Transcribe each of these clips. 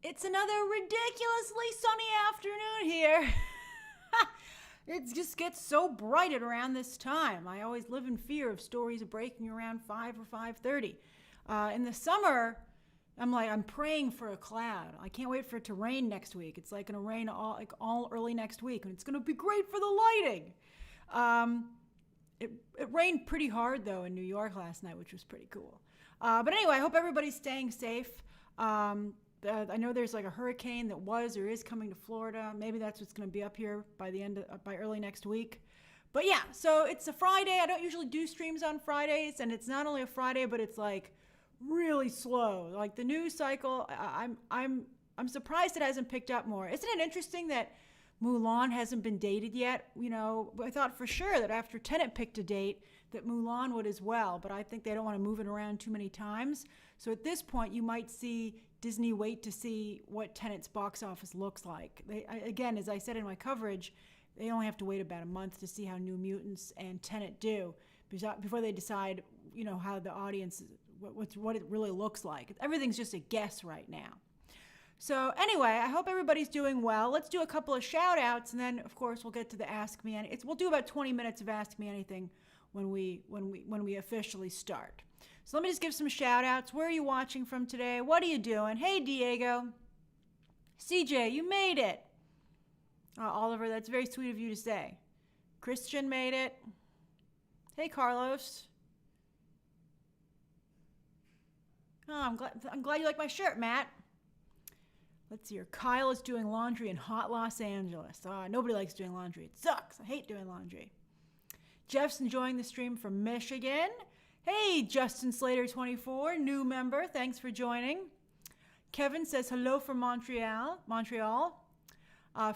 It's another ridiculously sunny afternoon here. It just gets so bright at around this time. I always live in fear of stories breaking around 5 or 5:30. In the summer, I'm praying for a cloud. I can't wait for it to rain next week. It's like going to rain all early next week, and it's going to be great for the lighting. It rained pretty hard though in New York last night, which was pretty cool. But anyway, I hope everybody's staying safe. I know there's like a hurricane that was or is coming to Florida. Maybe that's what's going to be up here by early next week. But yeah, so it's a Friday. I don't usually do streams on Fridays, and it's not only a Friday, but it's like really slow. Like the news cycle, I'm surprised it hasn't picked up more. Isn't it interesting that Mulan hasn't been dated yet? You know, I thought for sure that after Tenet picked a date that Mulan would as well, but I think they don't want to move it around too many times. So at this point, you might see Disney wait to see what Tenet's box office looks like. Again, as I said in my coverage, they only have to wait about a month to see how New Mutants and Tenet do before they decide, you know, how the audience, what it really looks like. Everything's just a guess right now. So anyway, I hope everybody's doing well. Let's do a couple of shout outs, and then of course we'll get to the Ask Me Anything. We'll do about 20 minutes of Ask Me Anything when we officially start. So let me just give some shout outs. Where are you watching from today? What are you doing? Hey Diego. CJ, you made it. Oliver, that's very sweet of you to say. Christian made it. Hey Carlos. Oh, I'm glad you like my shirt, Matt. Let's see here. Kyle is doing laundry in hot Los Angeles. Nobody likes doing laundry. It sucks. I hate doing laundry. Jeff's enjoying the stream from Michigan. Hey, Justin Slater 24, new member. Thanks for joining. Kevin says hello from Montreal.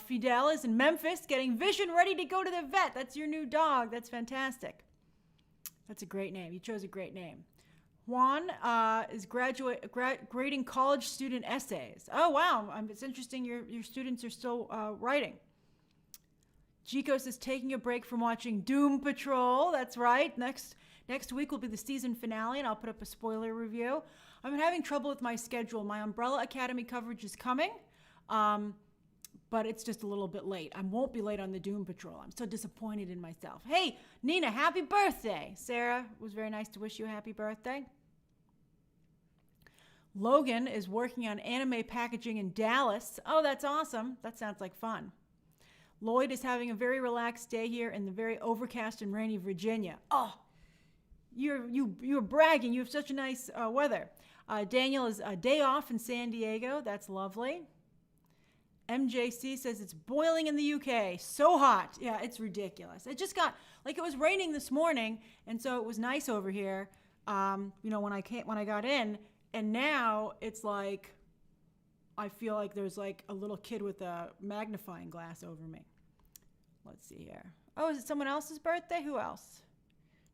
Fidel is in Memphis getting Vision ready to go to the vet. That's your new dog. That's fantastic. That's a great name. You chose a great name. Juan is grading college student essays. Oh, wow. It's interesting your students are still writing. Jikos is taking a break from watching Doom Patrol. That's right. Next week will be the season finale, and I'll put up a spoiler review. I've been having trouble with my schedule. My Umbrella Academy coverage is coming, but it's just a little bit late. I won't be late on the Doom Patrol. I'm so disappointed in myself. Hey, Nina, happy birthday. Sarah, it was very nice to wish you a happy birthday. Logan is working on anime packaging in Dallas. Oh, that's awesome. That sounds like fun. Lloyd is having a very relaxed day here in the very overcast and rainy Virginia. Oh, you're bragging. You have such a nice weather. Daniel is a day off in San Diego. That's lovely. MJC says it's boiling in the UK. So hot. Yeah, it's ridiculous. It just got, like it was raining this morning, and so it was nice over here, when I got in. And now it's like, I feel like there's like a little kid with a magnifying glass over me. Let's see here. Oh, is it someone else's birthday? Who else?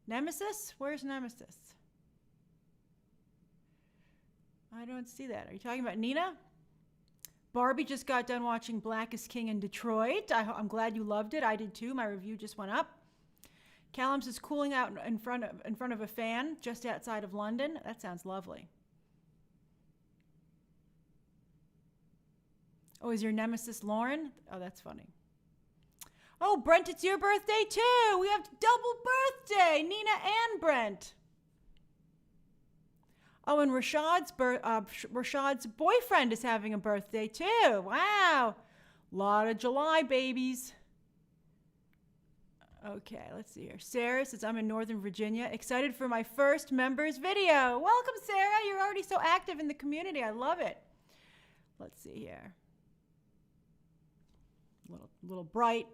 Nemesis? Where's Nemesis? I don't see that. Are you talking about Nina? Barbie just got done watching Black is King in Detroit. I'm glad you loved it. I did too. My review just went up. Callum's is cooling out in front of a fan just outside of London. That sounds lovely. Oh, is your nemesis Lauren? Oh, that's funny. Oh, Brent, it's your birthday too. We have double birthday, Nina and Brent. Oh, and Rashad's boyfriend is having a birthday too. Wow. A lot of July babies. Okay, let's see here. Sarah says, I'm in Northern Virginia. Excited for my first members video. Welcome, Sarah. You're already so active in the community. I love it. Let's see here. Little bright.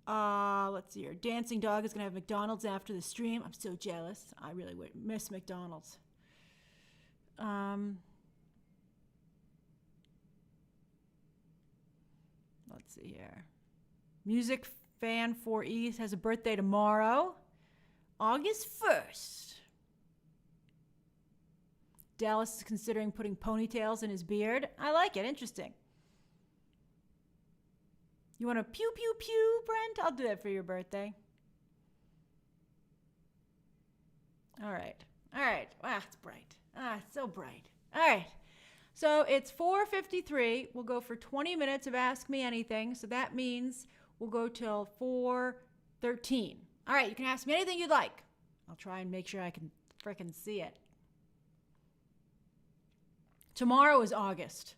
Let's see here. Dancing Dog is going to have McDonald's after the stream. I'm so jealous. I really would miss McDonald's. Let's see here. Music Fan 4E has a birthday tomorrow, August 1st. Dallas is considering putting ponytails in his beard. I like it. Interesting. You want to pew, pew, pew, Brent? I'll do that for your birthday. All right. Wow, it's bright. It's so bright. All right. So it's 4:53. We'll go for 20 minutes of Ask Me Anything. So that means we'll go till 4:13. All right, you can ask me anything you'd like. I'll try and make sure I can frickin' see it. Tomorrow is August.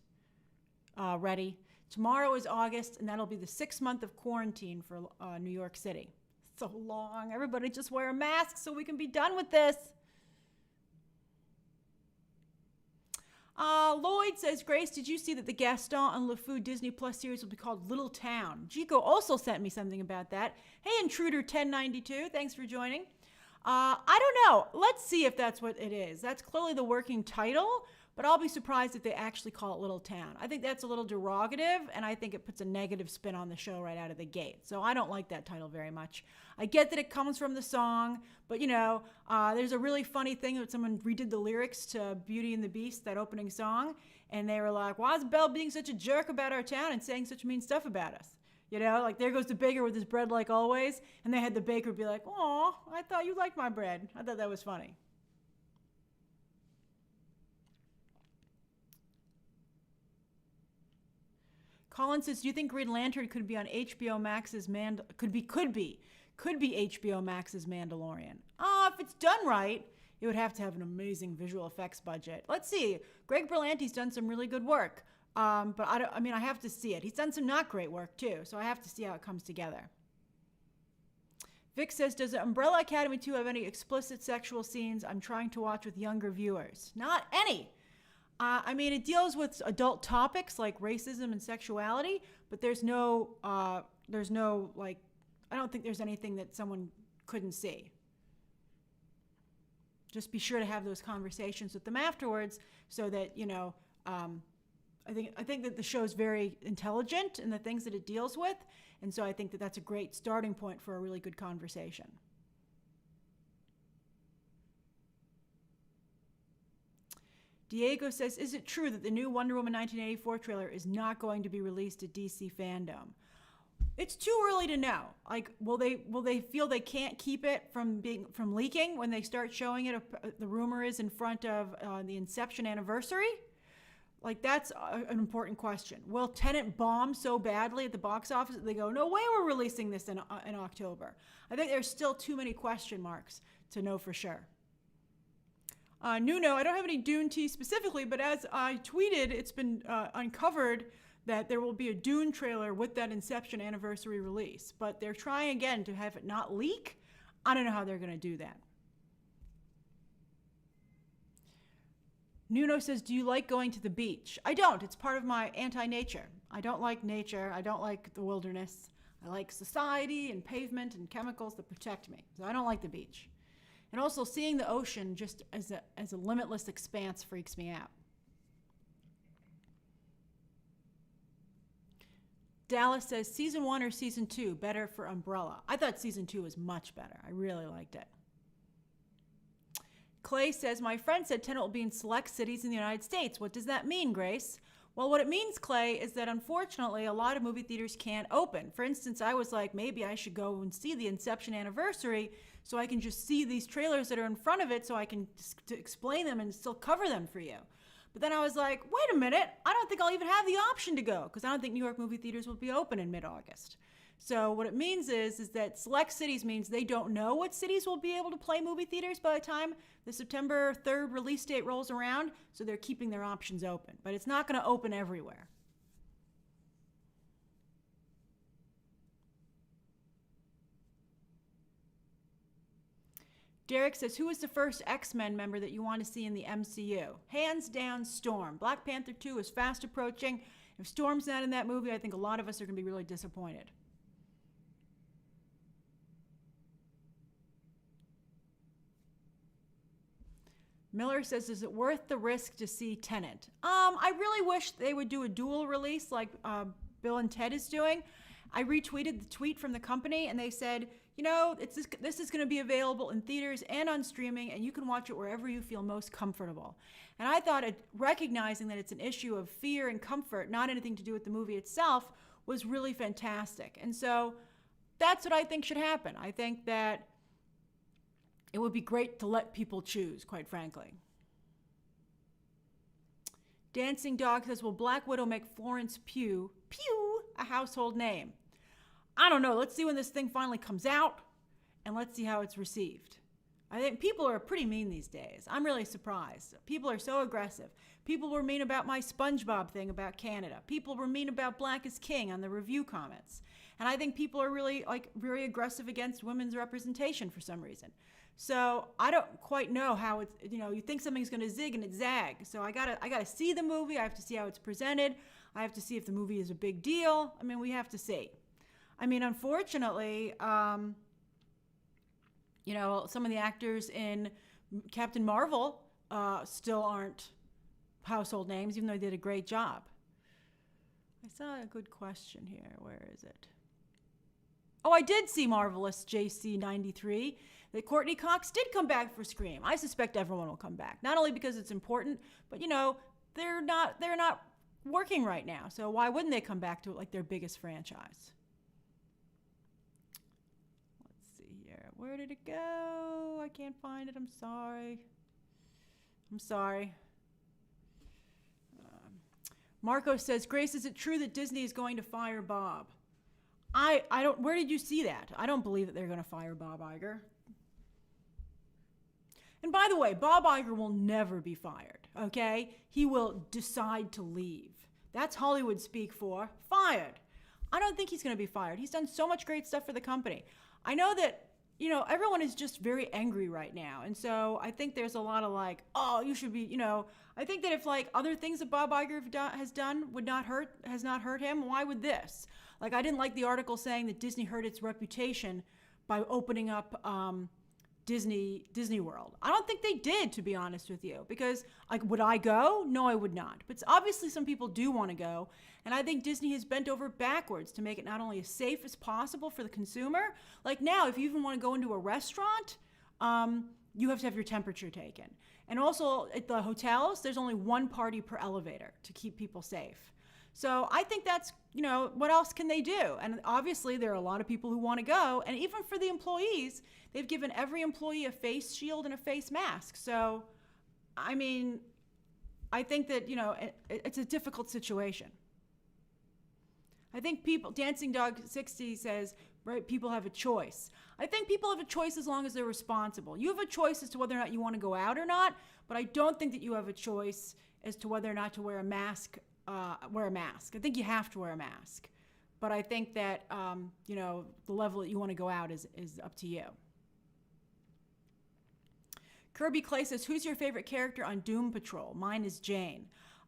Ready? Tomorrow is August, and that'll be the 6th month of quarantine for New York City. So long. Everybody just wear a mask so we can be done with this. Lloyd says, Grace, did you see that the Gaston and LeFou Disney Plus series will be called Little Town? Jico also sent me something about that. Hey, Intruder 1092, thanks for joining. I don't know. Let's see if that's what it is. That's clearly the working title, but I'll be surprised if they actually call it Little Town. I think that's a little derogative, and I think it puts a negative spin on the show right out of the gate. So I don't like that title very much. I get that it comes from the song, but there's a really funny thing that someone redid the lyrics to Beauty and the Beast, that opening song, and they were like, why is Belle being such a jerk about our town and saying such mean stuff about us? Like there goes the baker with his bread like always, and they had the baker be like, "Aw, I thought you liked my bread." I thought that was funny. Colin says, "Do you think Green Lantern could be on HBO Max's could be HBO Max's Mandalorian? If it's done right, it would have to have an amazing visual effects budget. Let's see. Greg Berlanti's done some really good work. But I have to see it. He's done some not great work too, so I have to see how it comes together." Vic says, "Does the Umbrella Academy 2 have any explicit sexual scenes? I'm trying to watch with younger viewers." Not any. It deals with adult topics like racism and sexuality, but there's no I don't think there's anything that someone couldn't see. Just be sure to have those conversations with them afterwards so that, I think that the show is very intelligent in the things that it deals with, and so I think that that's a great starting point for a really good conversation. Diego says, "Is it true that the new Wonder Woman 1984 trailer is not going to be released at DC Fandom?" It's too early to know. Will they feel they can't keep it from leaking when they start showing it? The rumor is in front of the Inception anniversary. That's an important question. Will Tenet bomb so badly at the box office that they go, "No way we're releasing this in October"? I think there's still too many question marks to know for sure. Nuno, I don't have any Dune tea specifically, but as I tweeted, it's been uncovered that there will be a Dune trailer with that Inception anniversary release. But they're trying again to have it not leak. I don't know how they're going to do that. Nuno says, "Do you like going to the beach?" I don't. It's part of my anti-nature. I don't like nature. I don't like the wilderness. I like society and pavement and chemicals that protect me. So I don't like the beach. And also seeing the ocean just as a limitless expanse freaks me out. Dallas says, "Season 1 or Season 2 better for Umbrella?" I thought Season 2 was much better. I really liked it. Clay says, "My friend said Tenet will be in select cities in the United States. What does that mean, Grace?" Well, what it means, Clay, is that unfortunately a lot of movie theaters can't open. For instance, I was like, maybe I should go and see the Inception anniversary so I can just see these trailers that are in front of it so I can explain them and still cover them for you. But then I was like, wait a minute, I don't think I'll even have the option to go because I don't think New York movie theaters will be open in mid-August. So what it means is that select cities means they don't know what cities will be able to play movie theaters by the time the September 3rd release date rolls around, so they're keeping their options open. But it's not going to open everywhere. Derek says, "Who is the first X-Men member that you want to see in the MCU?" Hands down, Storm. Black Panther 2 is fast approaching. If Storm's not in that movie, I think a lot of us are going to be really disappointed. Miller says, "Is it worth the risk to see Tenet?" I really wish they would do a dual release like Bill and Ted is doing. I retweeted the tweet from the company, and they said, this is going to be available in theaters and on streaming, and you can watch it wherever you feel most comfortable. And I thought recognizing that it's an issue of fear and comfort, not anything to do with the movie itself, was really fantastic. And so that's what I think should happen. I think that it would be great to let people choose, quite frankly. Dancing Dog says, will Black Widow make Florence Pugh a household name? I don't know. Let's see when this thing finally comes out, and let's see how it's received. I think people are pretty mean these days. I'm really surprised. People are so aggressive. People were mean about my SpongeBob thing about Canada. People were mean about Black is King on the review comments. And I think people are really very aggressive against women's representation for some reason. So I don't quite know how it's, you think something's going to zig and it zags. So I gotta see the movie. I have to see how it's presented. I have to see if the movie is a big deal. I mean, we have to see. I mean, unfortunately, some of the actors in Captain Marvel still aren't household names, even though they did a great job. I saw a good question here. Where is it? Oh, I did see Marvelous JC93 that Courtney Cox did come back for Scream. I suspect everyone will come back, not only because it's important, but they're not working right now. So why wouldn't they come back to it like their biggest franchise? Let's see here. Where did it go? I can't find it. I'm sorry. Marco says, Grace, is it true that Disney is going to fire Bob? I don't, where did you see that? I don't believe that they're going to fire Bob Iger. And by the way, Bob Iger will never be fired, okay? He will decide to leave. That's Hollywood speak for fired. I don't think he's going to be fired. He's done so much great stuff for the company. I know that, everyone is just very angry right now. And so I think there's a lot of you should be, I think that if other things that Bob Iger has done has not hurt him, why would this? I didn't like the article saying that Disney hurt its reputation by opening up Disney World. I don't think they did, to be honest with you, because would I go? No, I would not. But obviously some people do want to go, and I think Disney has bent over backwards to make it not only as safe as possible for the consumer. Now, if you even want to go into a restaurant, you have to have your temperature taken. And also at the hotels, there's only one party per elevator to keep people safe. So I think that's, what else can they do? And obviously there are a lot of people who want to go. And even for the employees, they've given every employee a face shield and a face mask. So, I mean, I think that, it's a difficult situation. I think Dancing Dog 60 says, right, people have a choice. I think people have a choice as long as they're responsible. You have a choice as to whether or not you want to go out or not, but I don't think that you have a choice as to whether or not to wear a mask. I think you have to wear a mask. But I think that, the level that you want to go out is up to you. Kirby Clay says, who's your favorite character on Doom Patrol? Mine is Jane.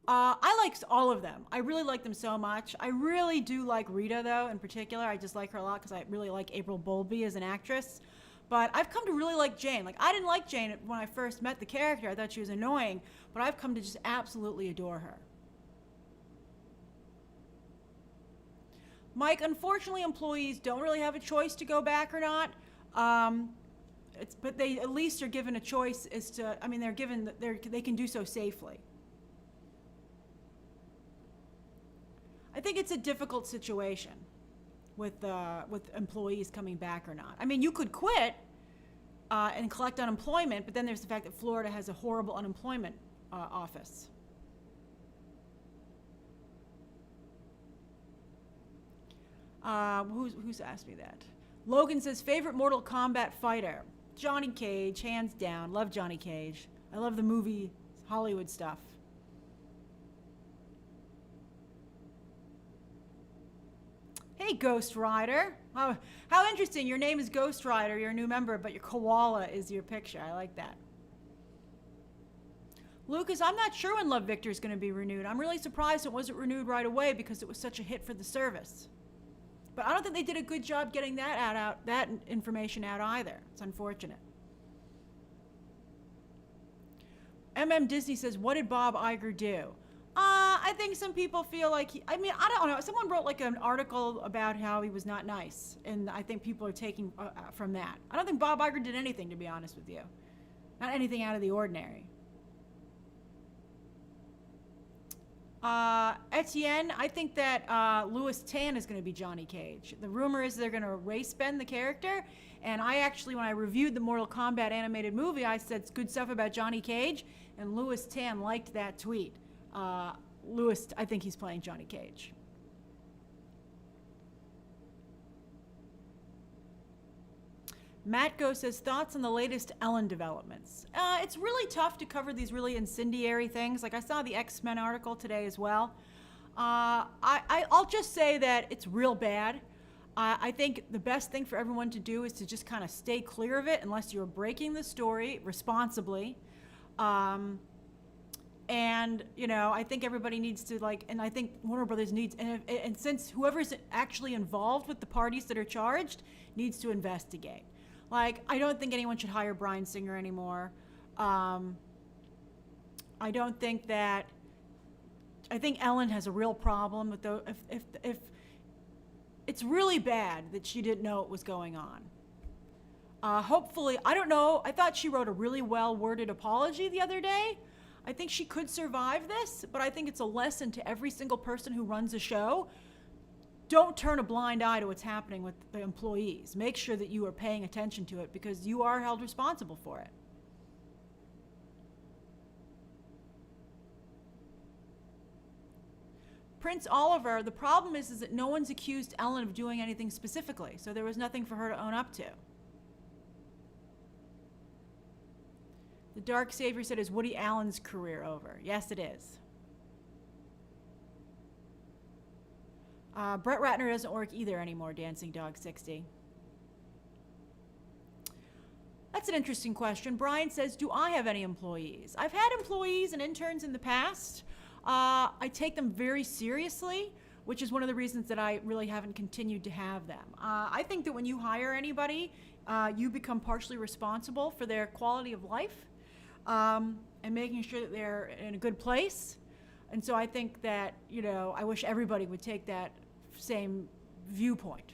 I like all of them. I really like them so much. I really do like Rita, though, in particular. I just like her a lot because I really like April Bowlby as an actress. But I've come to really like Jane. I didn't like Jane when I first met the character. I thought she was annoying. But I've come to just absolutely adore her. Mike, unfortunately, employees don't really have a choice to go back or not. But they at least are given a choice as to, they can do so safely. I think it's a difficult situation with employees coming back or not. You could quit and collect unemployment, but then there's the fact that Florida has a horrible unemployment office. Who's asked me that? Logan says, favorite Mortal Kombat fighter? Johnny Cage, hands down. Love Johnny Cage. I love the movie Hollywood stuff. Hey, Ghost Rider. Oh, how interesting. Your name is Ghost Rider. You're a new member, but your koala is your picture. I like that. Lucas, I'm not sure when Love Victor is going to be renewed. I'm really surprised it wasn't renewed right away because it was such a hit for the service. But I don't think they did a good job getting that information out either. It's unfortunate. Disney says, what did Bob Iger do? I think some people feel like, I don't know. Someone wrote an article about how he was not nice. And I think people are taking from that. I don't think Bob Iger did anything, to be honest with you. Not anything out of the ordinary. Etienne, I think that Louis Tan is going to be Johnny Cage. The rumor is they're going to race bend the character. And I actually, when I reviewed the Mortal Kombat animated movie, I said good stuff about Johnny Cage. And Louis Tan liked that tweet. Lewis, I think he's playing Johnny Cage. Matt Go says, thoughts on the latest Ellen developments. It's really tough to cover these really incendiary things. Like I saw the X-Men article today as well. I'll just say that it's real bad. I think the best thing for everyone to do is to just kind of stay clear of it unless you're breaking the story responsibly. And, you know, I think everybody needs to, like, and I think Warner Brothers needs, and since whoever's actually involved with the parties that are charged needs to investigate. Like, I don't think anyone should hire Bryan Singer anymore. I don't think that, I think Ellen has a real problem with the, if it's really bad that she didn't know what was going on. Hopefully, I don't know, I thought she wrote a really well-worded apology the other day. I think she could survive this, but I think it's a lesson to every single person who runs a show. Don't turn a blind eye to what's happening with the employees. Make sure that you are paying attention to it because you are held responsible for it. Prince Oliver, the problem is that no one's accused Ellen of doing anything specifically, so there was nothing for her to own up to. The Dark Savior said, is Woody Allen's career over? Yes, it is. Brett Ratner doesn't work either anymore, Dancing Dog 60. That's an interesting question. Brian says, do I have any employees? I've had employees and interns in the past. I take them very seriously, which is one of the reasons that I really haven't continued to have them. I think that when you hire anybody, you become partially responsible for their quality of life. And making sure that they're in a good place. And so I think that, you know, I wish everybody would take that same viewpoint.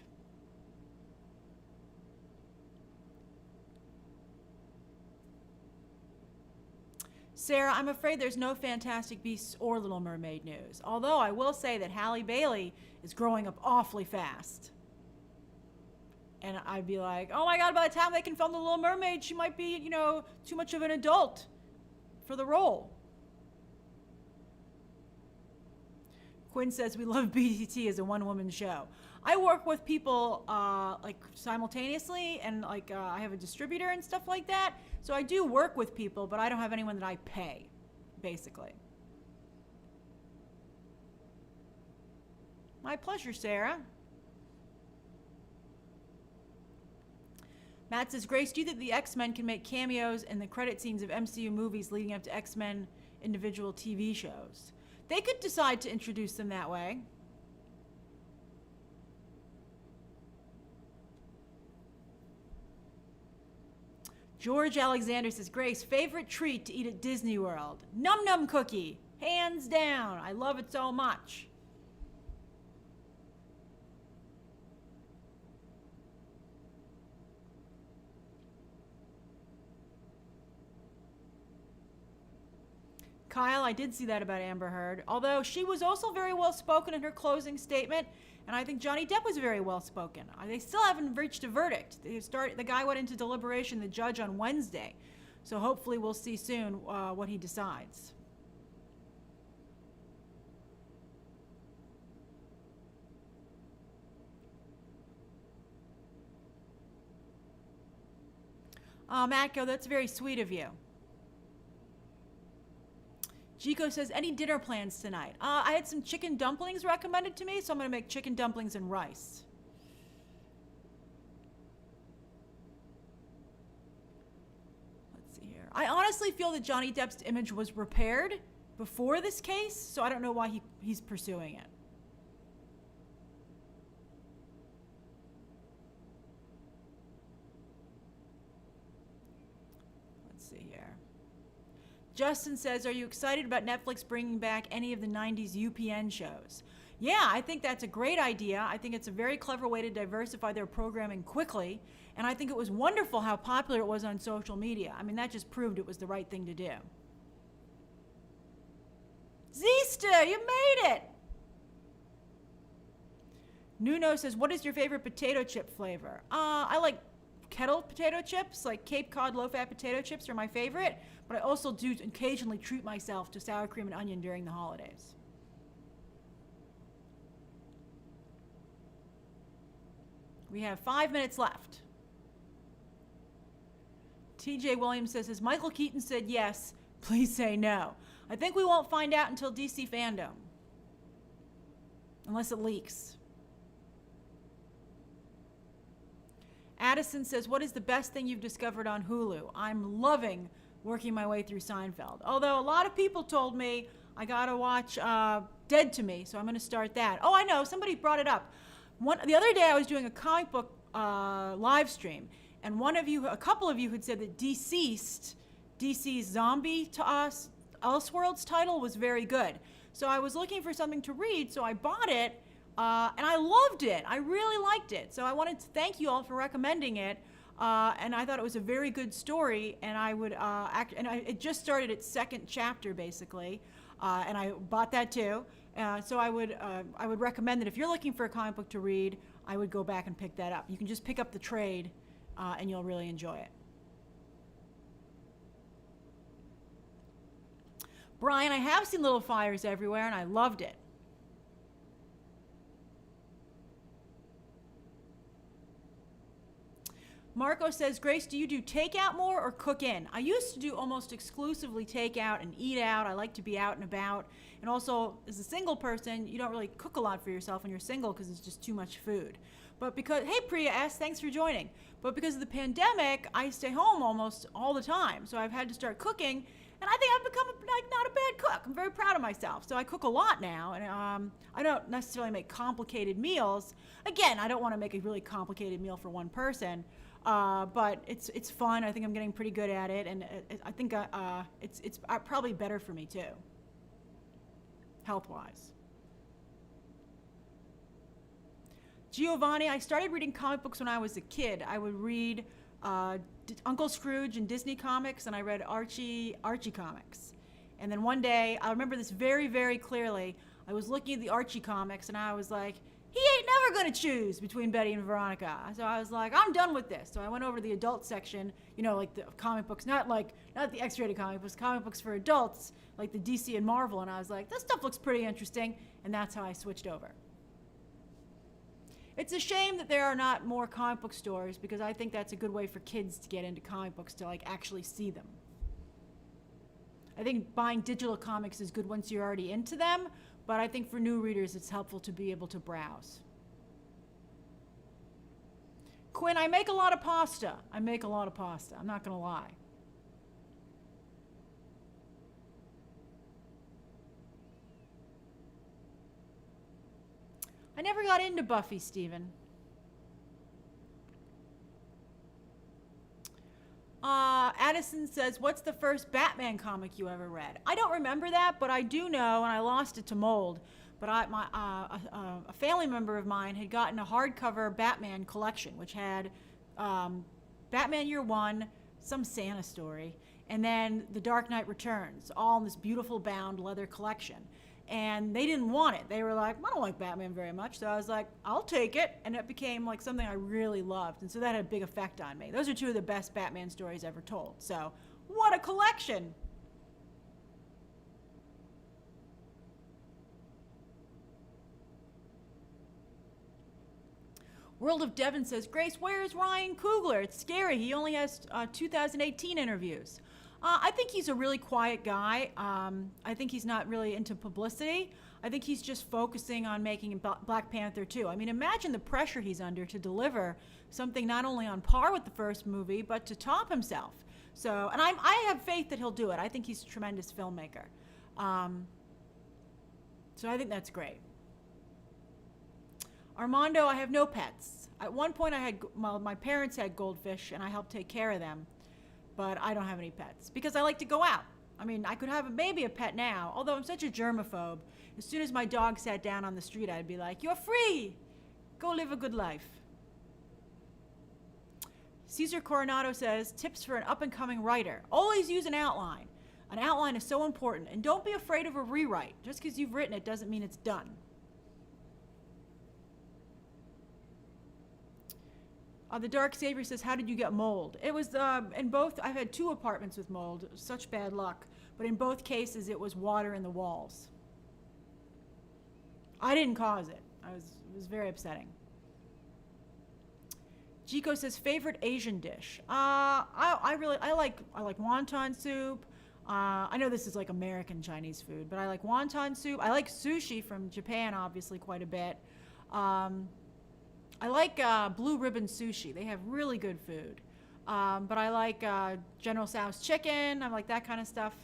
Sarah, I'm afraid there's no Fantastic Beasts or Little Mermaid news. Although I will say that Halle Bailey is growing up awfully fast. And I'd be like, oh my God, by the time they can film The Little Mermaid, she might be, you know, too much of an adult for the role. Quinn says, we love BTT as a one-woman show. I work with people like simultaneously, and like I have a distributor and stuff like that. So I do work with people, but I don't have anyone that I pay, basically. My pleasure, Sarah. Matt says, Grace, do you think the X-Men can make cameos in the credit scenes of MCU movies leading up to X-Men individual TV shows? They could decide to introduce them that way. George Alexander says, Grace, favorite treat to eat at Disney World? Num Num Cookie, hands down. I love it so much. Kyle, I did see that about Amber Heard, although she was also very well spoken in her closing statement, and I think Johnny Depp was very well spoken. They still haven't reached a verdict. The guy went into deliberation, the judge, on Wednesday, so hopefully we'll see soon what he decides. Matko, that's very sweet of you. Jico says, any dinner plans tonight? I had some chicken dumplings recommended to me, so I'm going to make chicken dumplings and rice. Let's see here. I honestly feel that Johnny Depp's image was repaired before this case, so I don't know why he's pursuing it. Justin says, are you excited about Netflix bringing back any of the 90s UPN shows? Yeah, I think that's a great idea. I think it's a very clever way to diversify their programming quickly. And I think it was wonderful how popular it was on social media. I mean, that just proved it was the right thing to do. Zista, you made it! Nuno says, what is your favorite potato chip flavor? I like kettle potato chips, like Cape Cod low-fat potato chips are my favorite, but I also do occasionally treat myself to sour cream and onion during the holidays. We have 5 minutes left. TJ Williams says, as Michael Keaton said yes, please say no. I think we won't find out until DC Fandom. Unless it leaks. Addison says, what is the best thing you've discovered on Hulu? I'm loving working my way through Seinfeld. Although a lot of people told me I gotta watch Dead to Me, so I'm gonna start that. Oh, I know, somebody brought it up. The other day I was doing a comic book live stream, and a couple of you had said that DCeased, DC's Zombie to Us, Elseworlds title was very good. So I was looking for something to read, so I bought it, and I loved it. I really liked it. So I wanted to thank you all for recommending it, and I thought it was a very good story, and I would it just started its second chapter, basically, and I bought that too. So I would recommend that if you're looking for a comic book to read, I would go back and pick that up. You can just pick up the trade, and you'll really enjoy it. Brian, I have seen Little Fires Everywhere, and I loved it. Marco says, Grace, do you do takeout more or cook in? I used to do almost exclusively takeout and eat out. I like to be out and about. And also, as a single person, you don't really cook a lot for yourself when you're single because it's just too much food. But because, hey Priya S, thanks for joining. But because of the pandemic, I stay home almost all the time. So I've had to start cooking. And I think I've become not a bad cook. I'm very proud of myself. So I cook a lot now, and I don't necessarily make complicated meals. Again, I don't want to make a really complicated meal for one person, but it's fun. I think I'm getting pretty good at it, and I think it's probably better for me too, health-wise. Giovanni, I started reading comic books when I was a kid. I would read Uncle Scrooge and Disney comics, and I read Archie comics. And then one day, I remember this very, very clearly, I was looking at the Archie comics, and I was like, he ain't never gonna choose between Betty and Veronica. So I was like, I'm done with this. So I went over to the adult section, you know, like the comic books, not the X-rated comic books for adults, like the DC and Marvel, and I was like, this stuff looks pretty interesting, and that's how I switched over. It's a shame that there are not more comic book stores, because I think that's a good way for kids to get into comic books, to like actually see them. I think buying digital comics is good once you're already into them, but I think for new readers it's helpful to be able to browse. Quinn, I make a lot of pasta. I'm not gonna lie. I never got into Buffy, Stephen. Addison says, what's the first Batman comic you ever read? I don't remember that, but I do know, and I lost it to mold, but a family member of mine had gotten a hardcover Batman collection, which had Batman Year One, some Santa story, and then The Dark Knight Returns, all in this beautiful bound leather collection. And they didn't want it. They were like, I don't like Batman very much. So I was like, I'll take it. And it became like something I really loved. And so that had a big effect on me. Those are two of the best Batman stories ever told. So what a collection. World of Devon says, Grace, where is Ryan Coogler? It's scary. He only has 2018 interviews. I think he's a really quiet guy. I think he's not really into publicity. I think he's just focusing on making Black Panther 2. I mean, imagine the pressure he's under to deliver something not only on par with the first movie, but to top himself. So, and I have faith that he'll do it. I think he's a tremendous filmmaker. So I think that's great. Armando, I have no pets. At one point my parents had goldfish and I helped take care of them. But I don't have any pets because I like to go out. I mean, I could have maybe a pet now, although I'm such a germaphobe. As soon as my dog sat down on the street, I'd be like, you're free. Go live a good life. Cesar Coronado says, tips for an up-and-coming writer. Always use an outline. An outline is so important. And don't be afraid of a rewrite. Just because you've written it doesn't mean it's done. The Dark Savior says, how did you get mold? It was in both, I've had 2 apartments with mold, such bad luck. But in both cases, it was water in the walls. I didn't cause it. It was very upsetting. Jico says, favorite Asian dish. I like wonton soup. I know this is like American Chinese food, but I like wonton soup. I like sushi from Japan, obviously, quite a bit. I like Blue Ribbon Sushi. They have really good food. But I like General Tso's chicken. I like that kind of stuff.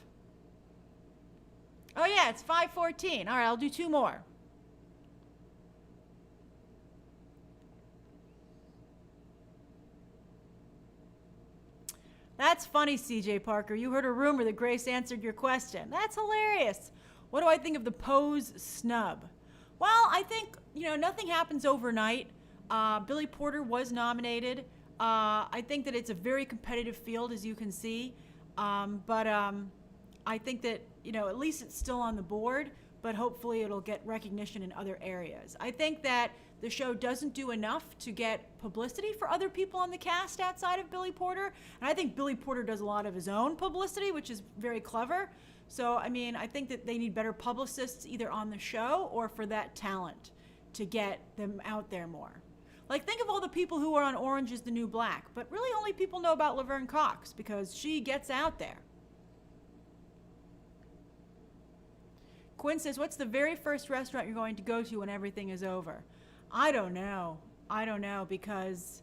Oh yeah, it's 5:14. All right, I'll do 2 more. That's funny, CJ Parker. You heard a rumor that Grace answered your question. That's hilarious. What do I think of the Pose snub? Well, I think, nothing happens overnight. Billy Porter was nominated. I think that it's a very competitive field, as you can see. But I think that, at least it's still on the board, but hopefully it'll get recognition in other areas. I think that the show doesn't do enough to get publicity for other people on the cast outside of Billy Porter. And I think Billy Porter does a lot of his own publicity, which is very clever. So, I think that they need better publicists either on the show or for that talent to get them out there more. Like, think of all the people who are on Orange is the New Black, but really only people know about Laverne Cox because she gets out there. Quinn says, what's the very first restaurant you're going to go to when everything is over? I don't know. Because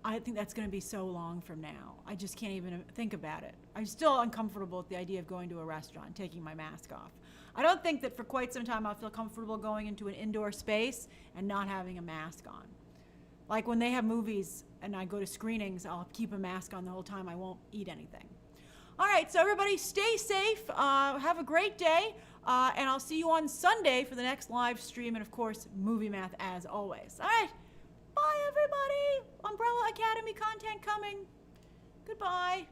I think that's going to be so long from now. I just can't even think about it. I'm still uncomfortable with the idea of going to a restaurant, taking my mask off. I don't think that for quite some time I'll feel comfortable going into an indoor space and not having a mask on. Like when they have movies and I go to screenings, I'll keep a mask on the whole time. I won't eat anything. All right, so everybody stay safe. Have a great day. And I'll see you on Sunday for the next live stream and, of course, Movie Math as always. All right. Bye, everybody. Umbrella Academy content coming. Goodbye.